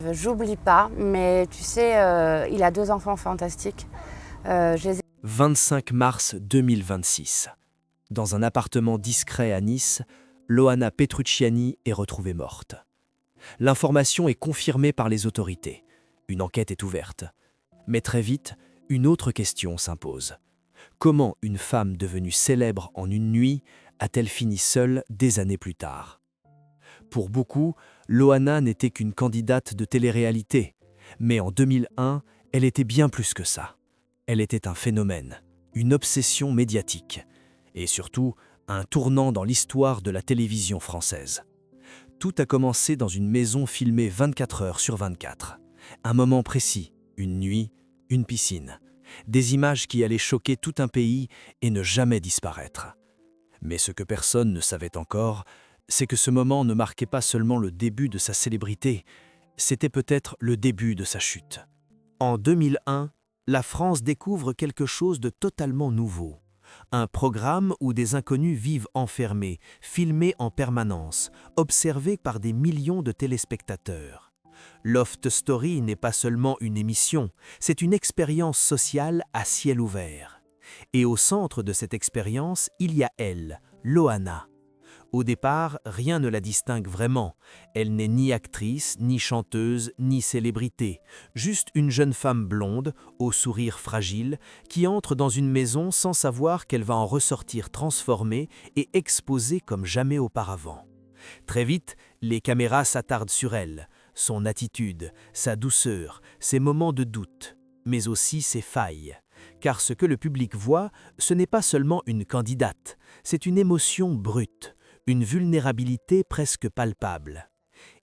J'oublie pas, mais tu sais, il a 2 enfants fantastiques. Je les ai 25 mars 2026. Dans un appartement discret à Nice, Loana Petrucciani est retrouvée morte. L'information est confirmée par les autorités. Une enquête est ouverte. Mais très vite, une autre question s'impose. Comment une femme devenue célèbre en une nuit a-t-elle fini seule des années plus tard? Pour beaucoup, Loana n'était qu'une candidate de télé-réalité. Mais en 2001, elle était bien plus que ça. Elle était un phénomène, une obsession médiatique, et surtout un tournant dans l'histoire de la télévision française. Tout a commencé dans une maison filmée 24 heures sur 24. Un moment précis, une nuit, une piscine. Des images qui allaient choquer tout un pays et ne jamais disparaître. Mais ce que personne ne savait encore, c'est que ce moment ne marquait pas seulement le début de sa célébrité, c'était peut-être le début de sa chute. En 2001, la France découvre quelque chose de totalement nouveau. Un programme où des inconnus vivent enfermés, filmés en permanence, observés par des millions de téléspectateurs. Loft Story n'est pas seulement une émission, c'est une expérience sociale à ciel ouvert. Et au centre de cette expérience, il y a elle, Loana. Au départ, rien ne la distingue vraiment. Elle n'est ni actrice, ni chanteuse, ni célébrité. Juste une jeune femme blonde, au sourire fragile, qui entre dans une maison sans savoir qu'elle va en ressortir transformée et exposée comme jamais auparavant. Très vite, les caméras s'attardent sur elle, son attitude, sa douceur, ses moments de doute, mais aussi ses failles. Car ce que le public voit, ce n'est pas seulement une candidate, c'est une émotion brute. Une vulnérabilité presque palpable.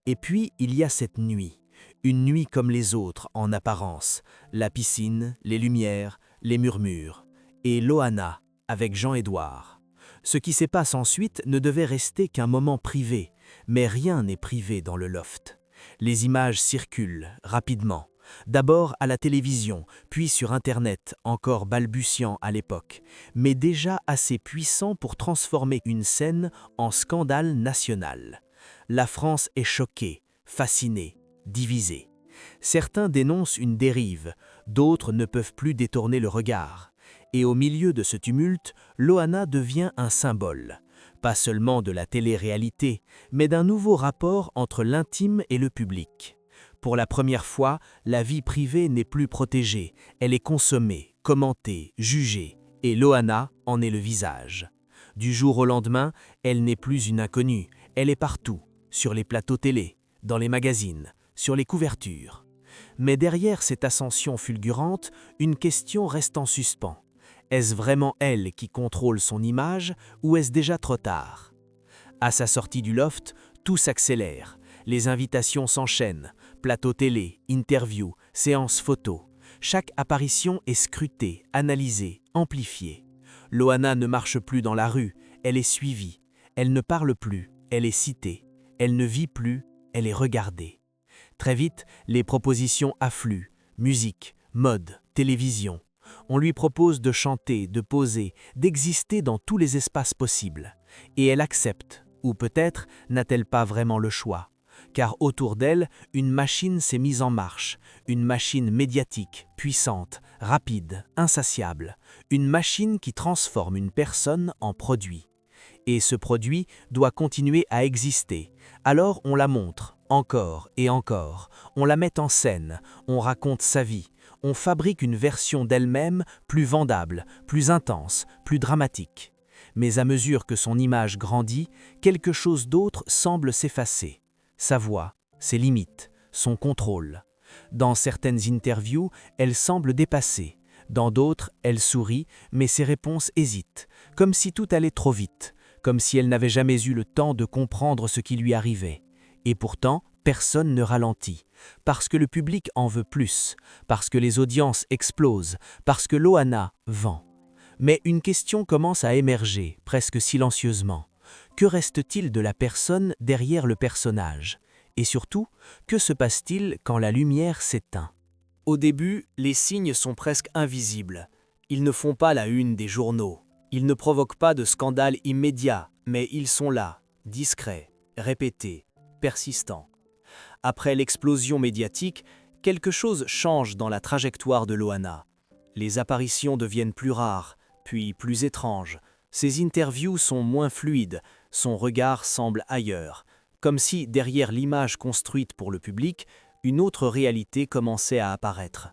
Et puis, il y a cette nuit. Une nuit comme les autres, en apparence. La piscine, les lumières, les murmures. Et Loana, avec Jean-Édouard. Ce qui se passe ensuite ne devait rester qu'un moment privé. Mais rien n'est privé dans le loft. Les images circulent, rapidement. D'abord à la télévision, puis sur Internet, encore balbutiant à l'époque, mais déjà assez puissant pour transformer une scène en scandale national. La France est choquée, fascinée, divisée. Certains dénoncent une dérive, d'autres ne peuvent plus détourner le regard. Et au milieu de ce tumulte, Loana devient un symbole. Pas seulement de la télé-réalité, mais d'un nouveau rapport entre l'intime et le public. Pour la première fois, la vie privée n'est plus protégée, elle est consommée, commentée, jugée, et Loana en est le visage. Du jour au lendemain, elle n'est plus une inconnue, elle est partout, sur les plateaux télé, dans les magazines, sur les couvertures. Mais derrière cette ascension fulgurante, une question reste en suspens. Est-ce vraiment elle qui contrôle son image ou est-ce déjà trop tard? À sa sortie du loft, tout s'accélère. Les invitations s'enchaînent, plateau télé, interviews, séances photos. Chaque apparition est scrutée, analysée, amplifiée. Loana ne marche plus dans la rue, elle est suivie. Elle ne parle plus, elle est citée. Elle ne vit plus, elle est regardée. Très vite, les propositions affluent. Musique, mode, télévision. On lui propose de chanter, de poser, d'exister dans tous les espaces possibles. Et elle accepte, ou peut-être n'a-t-elle pas vraiment le choix. Car autour d'elle, une machine s'est mise en marche, une machine médiatique, puissante, rapide, insatiable, une machine qui transforme une personne en produit. Et ce produit doit continuer à exister, alors on la montre, encore et encore, on la met en scène, on raconte sa vie, on fabrique une version d'elle-même plus vendable, plus intense, plus dramatique. Mais à mesure que son image grandit, quelque chose d'autre semble s'effacer. Sa voix, ses limites, son contrôle. Dans certaines interviews, elle semble dépassée. Dans d'autres, elle sourit, mais ses réponses hésitent, comme si tout allait trop vite, comme si elle n'avait jamais eu le temps de comprendre ce qui lui arrivait. Et pourtant, personne ne ralentit, parce que le public en veut plus, parce que les audiences explosent, parce que Loana vend. Mais une question commence à émerger, presque silencieusement. Que reste-t-il de la personne derrière le personnage? Et surtout, que se passe-t-il quand la lumière s'éteint? Au début, les signes sont presque invisibles. Ils ne font pas la une des journaux. Ils ne provoquent pas de scandale immédiat, mais ils sont là, discrets, répétés, persistants. Après l'explosion médiatique, quelque chose change dans la trajectoire de Loana. Les apparitions deviennent plus rares, puis plus étranges. Ses interviews sont moins fluides, son regard semble ailleurs, comme si derrière l'image construite pour le public, une autre réalité commençait à apparaître.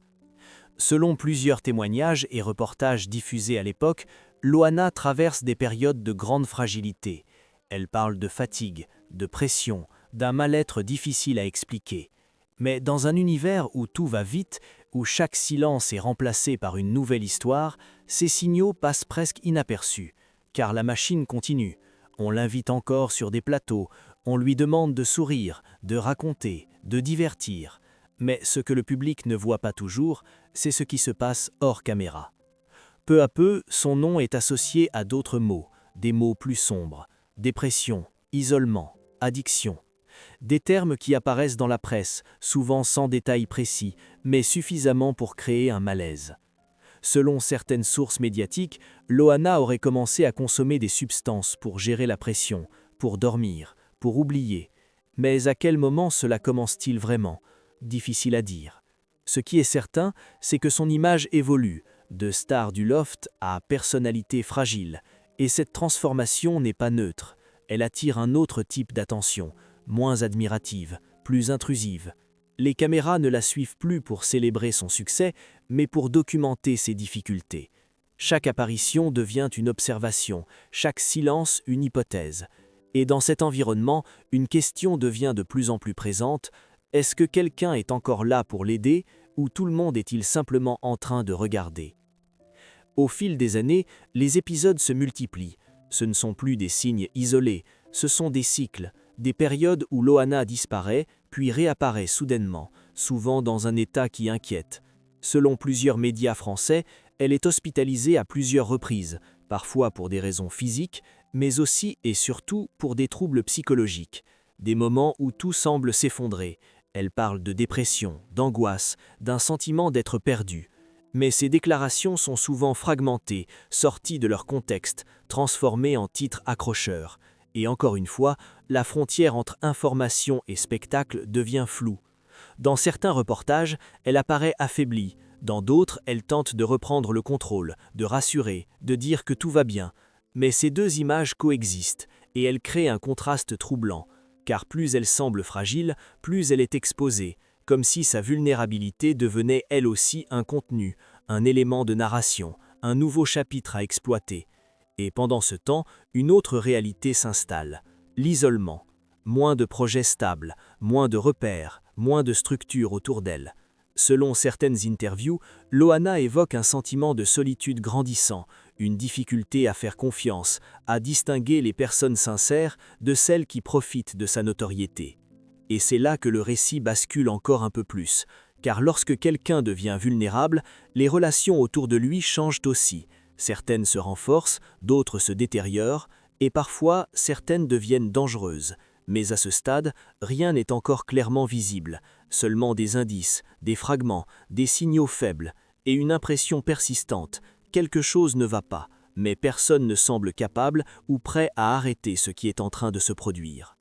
Selon plusieurs témoignages et reportages diffusés à l'époque, Loana traverse des périodes de grande fragilité. Elle parle de fatigue, de pression, d'un mal-être difficile à expliquer. Mais dans un univers où tout va vite, où chaque silence est remplacé par une nouvelle histoire, ces signaux passent presque inaperçus, car la machine continue. On l'invite encore sur des plateaux, on lui demande de sourire, de raconter, de divertir. Mais ce que le public ne voit pas toujours, c'est ce qui se passe hors caméra. Peu à peu, son nom est associé à d'autres mots, des mots plus sombres, dépression, isolement, addiction. Des termes qui apparaissent dans la presse, souvent sans détails précis, mais suffisamment pour créer un malaise. Selon certaines sources médiatiques, Loana aurait commencé à consommer des substances pour gérer la pression, pour dormir, pour oublier. Mais à quel moment cela commence-t-il vraiment ? Difficile à dire. Ce qui est certain, c'est que son image évolue, de star du loft à personnalité fragile. Et cette transformation n'est pas neutre. Elle attire un autre type d'attention, moins admirative, plus intrusive. Les caméras ne la suivent plus pour célébrer son succès, mais pour documenter ses difficultés. Chaque apparition devient une observation, chaque silence une hypothèse. Et dans cet environnement, une question devient de plus en plus présente. Est-ce que quelqu'un est encore là pour l'aider, ou tout le monde est-il simplement en train de regarder ? Au fil des années, les épisodes se multiplient. Ce ne sont plus des signes isolés, ce sont des cycles, des périodes où Loana disparaît, puis réapparaît soudainement, souvent dans un état qui inquiète. Selon plusieurs médias français, elle est hospitalisée à plusieurs reprises, parfois pour des raisons physiques, mais aussi et surtout pour des troubles psychologiques, des moments où tout semble s'effondrer. Elle parle de dépression, d'angoisse, d'un sentiment d'être perdue. Mais ces déclarations sont souvent fragmentées, sorties de leur contexte, transformées en titres accrocheurs. Et encore une fois, la frontière entre information et spectacle devient floue. Dans certains reportages, elle apparaît affaiblie. Dans d'autres, elle tente de reprendre le contrôle, de rassurer, de dire que tout va bien. Mais ces deux images coexistent, et elles créent un contraste troublant. Car plus elle semble fragile, plus elle est exposée, comme si sa vulnérabilité devenait elle aussi un contenu, un élément de narration, un nouveau chapitre à exploiter. Et pendant ce temps, une autre réalité s'installe, l'isolement. Moins de projets stables, moins de repères, moins de structures autour d'elle. Selon certaines interviews, Loana évoque un sentiment de solitude grandissant, une difficulté à faire confiance, à distinguer les personnes sincères de celles qui profitent de sa notoriété. Et c'est là que le récit bascule encore un peu plus, car lorsque quelqu'un devient vulnérable, les relations autour de lui changent aussi. Certaines se renforcent, d'autres se détériorent, et parfois certaines deviennent dangereuses. Mais à ce stade, rien n'est encore clairement visible, seulement des indices, des fragments, des signaux faibles, et une impression persistante. Quelque chose ne va pas, mais personne ne semble capable ou prêt à arrêter ce qui est en train de se produire.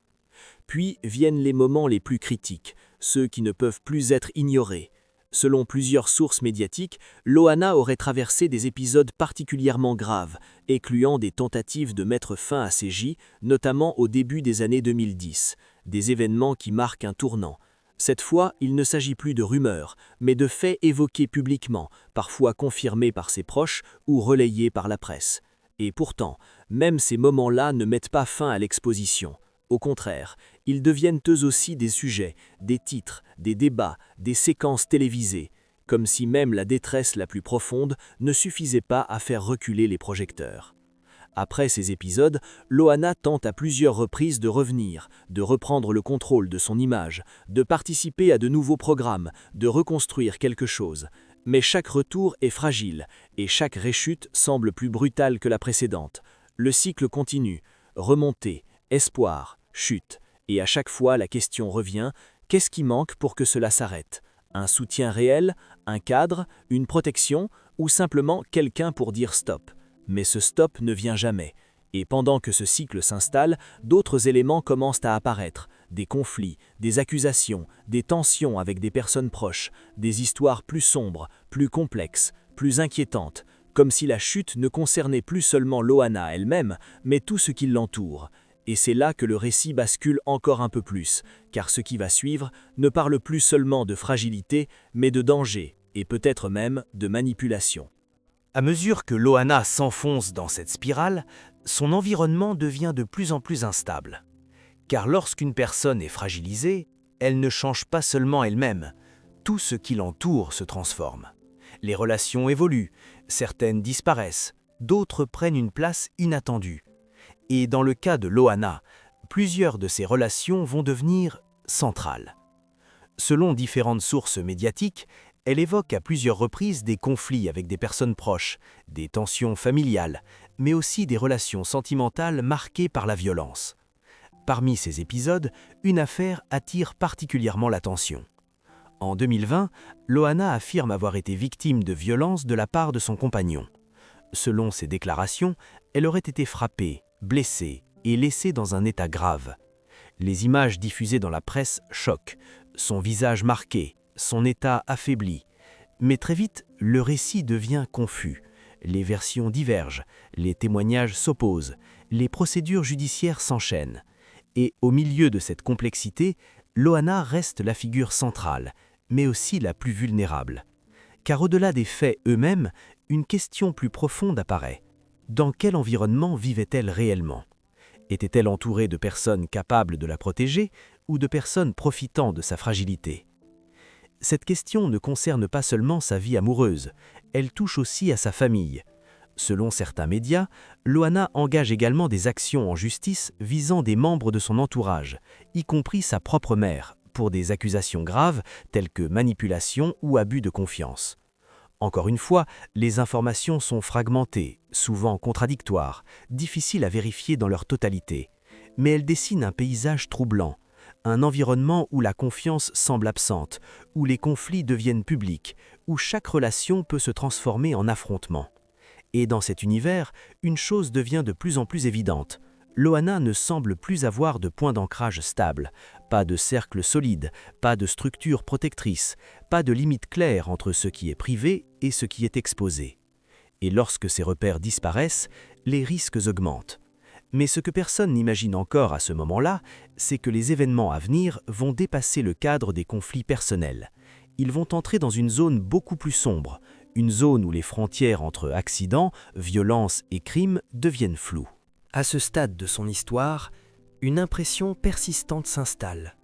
Puis viennent les moments les plus critiques, ceux qui ne peuvent plus être ignorés. Selon plusieurs sources médiatiques, Loana aurait traversé des épisodes particulièrement graves, incluant des tentatives de mettre fin à ses J, notamment au début des années 2010, des événements qui marquent un tournant. Cette fois, il ne s'agit plus de rumeurs, mais de faits évoqués publiquement, parfois confirmés par ses proches ou relayés par la presse. Et pourtant, même ces moments-là ne mettent pas fin à l'exposition. Au contraire, ils deviennent eux aussi des sujets, des titres, des débats, des séquences télévisées, comme si même la détresse la plus profonde ne suffisait pas à faire reculer les projecteurs. Après ces épisodes, Loana tente à plusieurs reprises de revenir, de reprendre le contrôle de son image, de participer à de nouveaux programmes, de reconstruire quelque chose. Mais chaque retour est fragile, et chaque réchute semble plus brutale que la précédente. Le cycle continue, remontée, espoir, chute, et à chaque fois la question revient, qu'est-ce qui manque pour que cela s'arrête ? Un soutien réel, un cadre, une protection, ou simplement quelqu'un pour dire stop ? Mais ce stop ne vient jamais, et pendant que ce cycle s'installe, d'autres éléments commencent à apparaître, des conflits, des accusations, des tensions avec des personnes proches, des histoires plus sombres, plus complexes, plus inquiétantes, comme si la chute ne concernait plus seulement Loana elle-même, mais tout ce qui l'entoure. Et c'est là que le récit bascule encore un peu plus, car ce qui va suivre ne parle plus seulement de fragilité, mais de danger, et peut-être même de manipulation. À mesure que Loana s'enfonce dans cette spirale, son environnement devient de plus en plus instable. Car lorsqu'une personne est fragilisée, elle ne change pas seulement elle-même, tout ce qui l'entoure se transforme. Les relations évoluent, certaines disparaissent, d'autres prennent une place inattendue. Et dans le cas de Loana, plusieurs de ces relations vont devenir centrales. Selon différentes sources médiatiques, elle évoque à plusieurs reprises des conflits avec des personnes proches, des tensions familiales, mais aussi des relations sentimentales marquées par la violence. Parmi ces épisodes, une affaire attire particulièrement l'attention. En 2020, Loana affirme avoir été victime de violences de la part de son compagnon. Selon ses déclarations, elle aurait été frappée, blessée et laissée dans un état grave. Les images diffusées dans la presse choquent, son visage marqué, son état affaibli. Mais très vite, le récit devient confus. Les versions divergent, les témoignages s'opposent, les procédures judiciaires s'enchaînent. Et au milieu de cette complexité, Loana reste la figure centrale, mais aussi la plus vulnérable. Car au-delà des faits eux-mêmes, une question plus profonde apparaît. Dans quel environnement vivait-elle réellement ? Était-elle entourée de personnes capables de la protéger ou de personnes profitant de sa fragilité ? Cette question ne concerne pas seulement sa vie amoureuse, elle touche aussi à sa famille. Selon certains médias, Loana engage également des actions en justice visant des membres de son entourage, y compris sa propre mère, pour des accusations graves telles que manipulation ou abus de confiance. Encore une fois, les informations sont fragmentées, souvent contradictoires, difficiles à vérifier dans leur totalité. Mais elles dessinent un paysage troublant, un environnement où la confiance semble absente, où les conflits deviennent publics, où chaque relation peut se transformer en affrontement. Et dans cet univers, une chose devient de plus en plus évidente. Loana ne semble plus avoir de point d'ancrage stable, pas de cercle solide, pas de structure protectrice, pas de limite claire entre ce qui est privé et ce qui est exposé. Et lorsque ces repères disparaissent, les risques augmentent. Mais ce que personne n'imagine encore à ce moment-là, c'est que les événements à venir vont dépasser le cadre des conflits personnels. Ils vont entrer dans une zone beaucoup plus sombre, une zone où les frontières entre accidents, violence et crimes deviennent floues. À ce stade de son histoire, une impression persistante s'installe,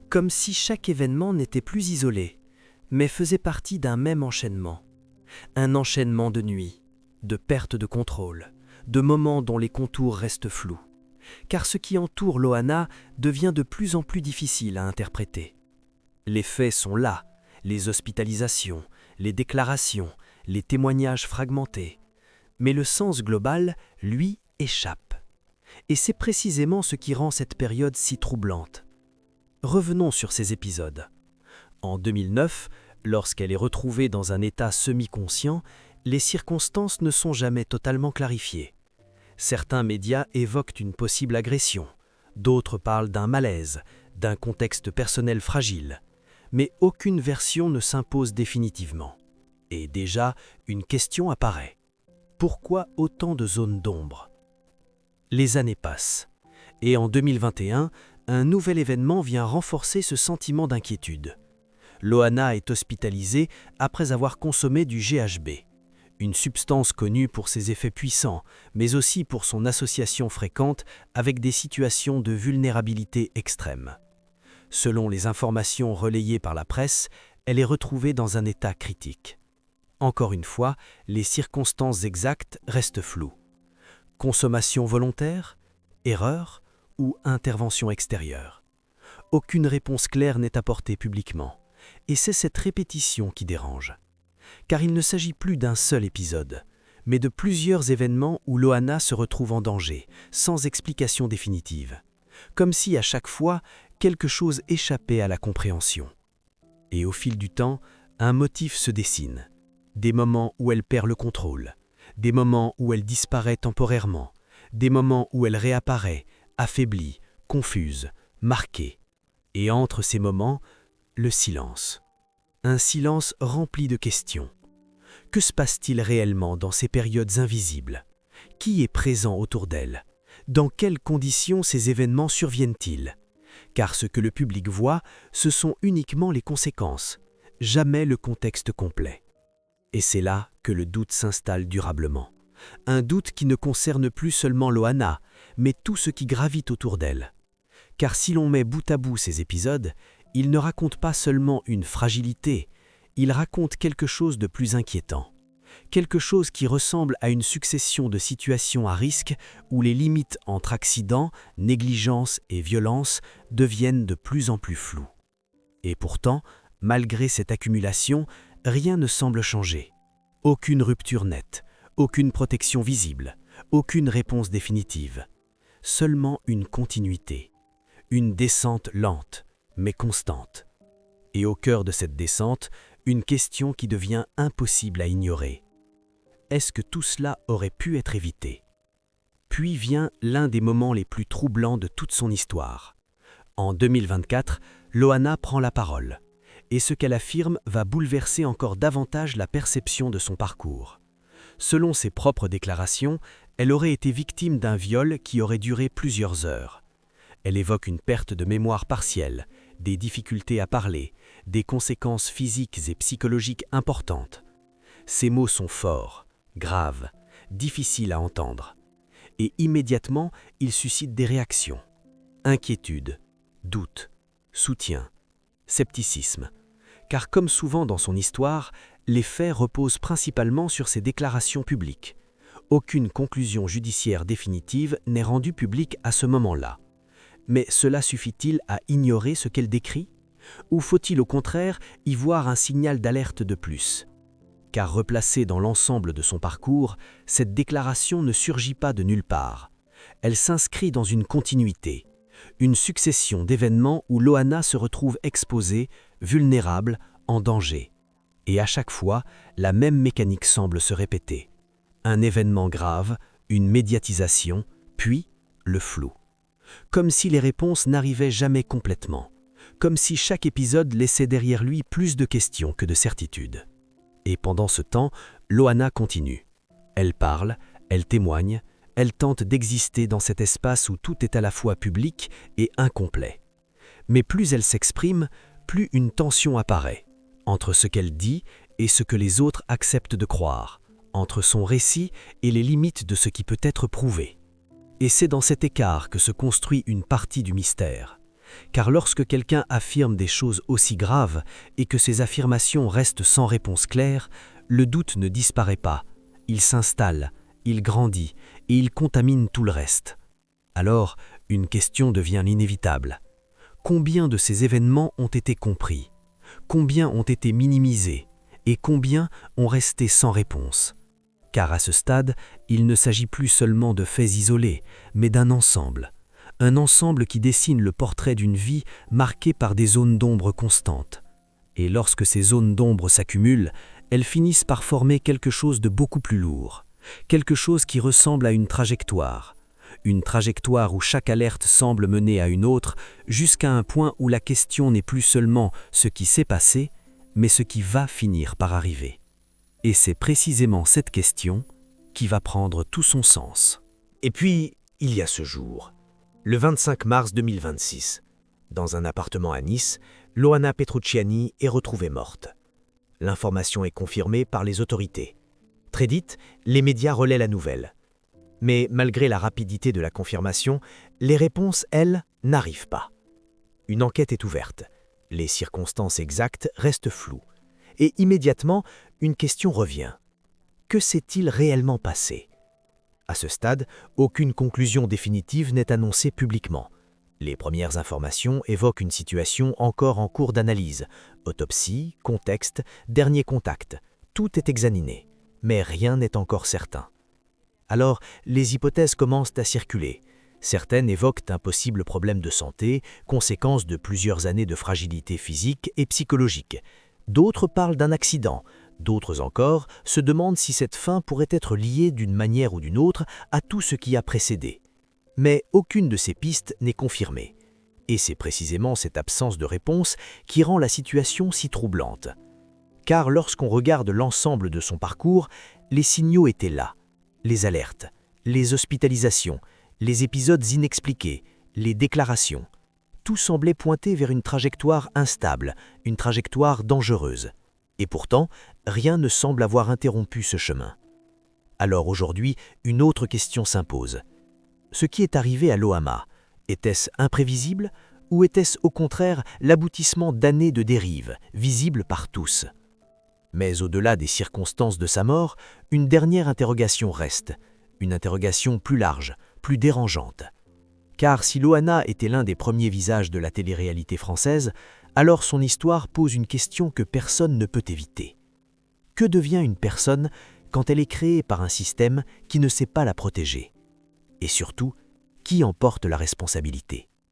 comme si chaque événement n'était plus isolé, mais faisait partie d'un même enchaînement. Un enchaînement de nuits, de perte de contrôle, de moments dont les contours restent flous. Car ce qui entoure Loana devient de plus en plus difficile à interpréter. Les faits sont là, les hospitalisations, les déclarations, les témoignages fragmentés. Mais le sens global, lui, échappe. Et c'est précisément ce qui rend cette période si troublante. Revenons sur ces épisodes. En 2009, lorsqu'elle est retrouvée dans un état semi-conscient, les circonstances ne sont jamais totalement clarifiées. Certains médias évoquent une possible agression, d'autres parlent d'un malaise, d'un contexte personnel fragile. Mais aucune version ne s'impose définitivement. Et déjà, une question apparaît. Pourquoi autant de zones d'ombre ? Les années passent, et en 2021, un nouvel événement vient renforcer ce sentiment d'inquiétude. Loana est hospitalisée après avoir consommé du GHB, une substance connue pour ses effets puissants, mais aussi pour son association fréquente avec des situations de vulnérabilité extrême. Selon les informations relayées par la presse, elle est retrouvée dans un état critique. Encore une fois, les circonstances exactes restent floues. Consommation volontaire, erreur ou intervention extérieure. Aucune réponse claire n'est apportée publiquement, et c'est cette répétition qui dérange. Car il ne s'agit plus d'un seul épisode, mais de plusieurs événements où Loana se retrouve en danger, sans explication définitive. Comme si à chaque fois, quelque chose échappait à la compréhension. Et au fil du temps, un motif se dessine. Des moments où elle perd le contrôle, des moments où elle disparaît temporairement, des moments où elle réapparaît, affaiblie, confuse, marquée. Et entre ces moments, le silence. Un silence rempli de questions. Que se passe-t-il réellement dans ces périodes invisibles? Qui est présent autour d'elle? Dans quelles conditions ces événements surviennent-ils? Car ce que le public voit, ce sont uniquement les conséquences, jamais le contexte complet. Et c'est là que le doute s'installe durablement. Un doute qui ne concerne plus seulement Loana, mais tout ce qui gravite autour d'elle. Car si l'on met bout à bout ces épisodes, ils ne racontent pas seulement une fragilité, ils racontent quelque chose de plus inquiétant. Quelque chose qui ressemble à une succession de situations à risque où les limites entre accident, négligence et violence deviennent de plus en plus floues. Et pourtant, malgré cette accumulation, rien ne semble changer. Aucune rupture nette, aucune protection visible, aucune réponse définitive. Seulement une continuité, une descente lente, mais constante. Et au cœur de cette descente, une question qui devient impossible à ignorer. Est-ce que tout cela aurait pu être évité? Puis vient l'un des moments les plus troublants de toute son histoire. En 2024, Loana prend la parole, et ce qu'elle affirme va bouleverser encore davantage la perception de son parcours. Selon ses propres déclarations, elle aurait été victime d'un viol qui aurait duré plusieurs heures. Elle évoque une perte de mémoire partielle, des difficultés à parler, des conséquences physiques et psychologiques importantes. Ces mots sont forts, graves, difficiles à entendre. Et immédiatement, ils suscitent des réactions. Inquiétude, doute, soutien, scepticisme. Car comme souvent dans son histoire, les faits reposent principalement sur ses déclarations publiques. Aucune conclusion judiciaire définitive n'est rendue publique à ce moment-là. Mais cela suffit-il à ignorer ce qu'elle décrit? Ou faut-il au contraire y voir un signal d'alerte de plus? Car replacée dans l'ensemble de son parcours, cette déclaration ne surgit pas de nulle part. Elle s'inscrit dans une continuité, une succession d'événements où Loana se retrouve exposée, vulnérable, en danger. Et à chaque fois, la même mécanique semble se répéter. Un événement grave, une médiatisation, puis le flou. Comme si les réponses n'arrivaient jamais complètement. Comme si chaque épisode laissait derrière lui plus de questions que de certitudes. Et pendant ce temps, Loana continue. Elle parle, elle témoigne, elle tente d'exister dans cet espace où tout est à la fois public et incomplet. Mais plus elle s'exprime, plus une tension apparaît, entre ce qu'elle dit et ce que les autres acceptent de croire, entre son récit et les limites de ce qui peut être prouvé. Et c'est dans cet écart que se construit une partie du mystère. Car lorsque quelqu'un affirme des choses aussi graves et que ces affirmations restent sans réponse claire, le doute ne disparaît pas, il s'installe, il grandit et il contamine tout le reste. Alors, une question devient inévitable. Combien de ces événements ont été compris? Combien ont été minimisés? Et combien ont resté sans réponse? Car à ce stade, il ne s'agit plus seulement de faits isolés, mais d'un ensemble. Un ensemble qui dessine le portrait d'une vie marquée par des zones d'ombre constantes. Et lorsque ces zones d'ombre s'accumulent, elles finissent par former quelque chose de beaucoup plus lourd. Quelque chose qui ressemble à une trajectoire. Une trajectoire où chaque alerte semble mener à une autre, jusqu'à un point où la question n'est plus seulement ce qui s'est passé, mais ce qui va finir par arriver. Et c'est précisément cette question qui va prendre tout son sens. Et puis, il y a ce jour, le 25 mars 2026. Dans un appartement à Nice, Loana Petrucciani est retrouvée morte. L'information est confirmée par les autorités. Très vite, les médias relaient la nouvelle. Mais malgré la rapidité de la confirmation, les réponses, elles, n'arrivent pas. Une enquête est ouverte. Les circonstances exactes restent floues. Et immédiatement, une question revient. Que s'est-il réellement passé? À ce stade, aucune conclusion définitive n'est annoncée publiquement. Les premières informations évoquent une situation encore en cours d'analyse. Autopsie, contexte, dernier contact, tout est examiné, mais rien n'est encore certain. Alors, les hypothèses commencent à circuler. Certaines évoquent un possible problème de santé, conséquence de plusieurs années de fragilité physique et psychologique. D'autres parlent d'un accident. D'autres encore se demandent si cette fin pourrait être liée d'une manière ou d'une autre à tout ce qui a précédé. Mais aucune de ces pistes n'est confirmée. Et c'est précisément cette absence de réponse qui rend la situation si troublante. Car lorsqu'on regarde l'ensemble de son parcours, les signaux étaient là. Les alertes, les hospitalisations, les épisodes inexpliqués, les déclarations. Tout semblait pointer vers une trajectoire instable, une trajectoire dangereuse. Et pourtant, rien ne semble avoir interrompu ce chemin. Alors aujourd'hui, une autre question s'impose. Ce qui est arrivé à Lohama, était-ce imprévisible ou était-ce au contraire l'aboutissement d'années de dérive, visible par tous? Mais au-delà des circonstances de sa mort, une dernière interrogation reste, une interrogation plus large, plus dérangeante. Car si Loana était l'un des premiers visages de la télé-réalité française, alors son histoire pose une question que personne ne peut éviter. Que devient une personne quand elle est créée par un système qui ne sait pas la protéger? Et surtout, qui en porte la responsabilité?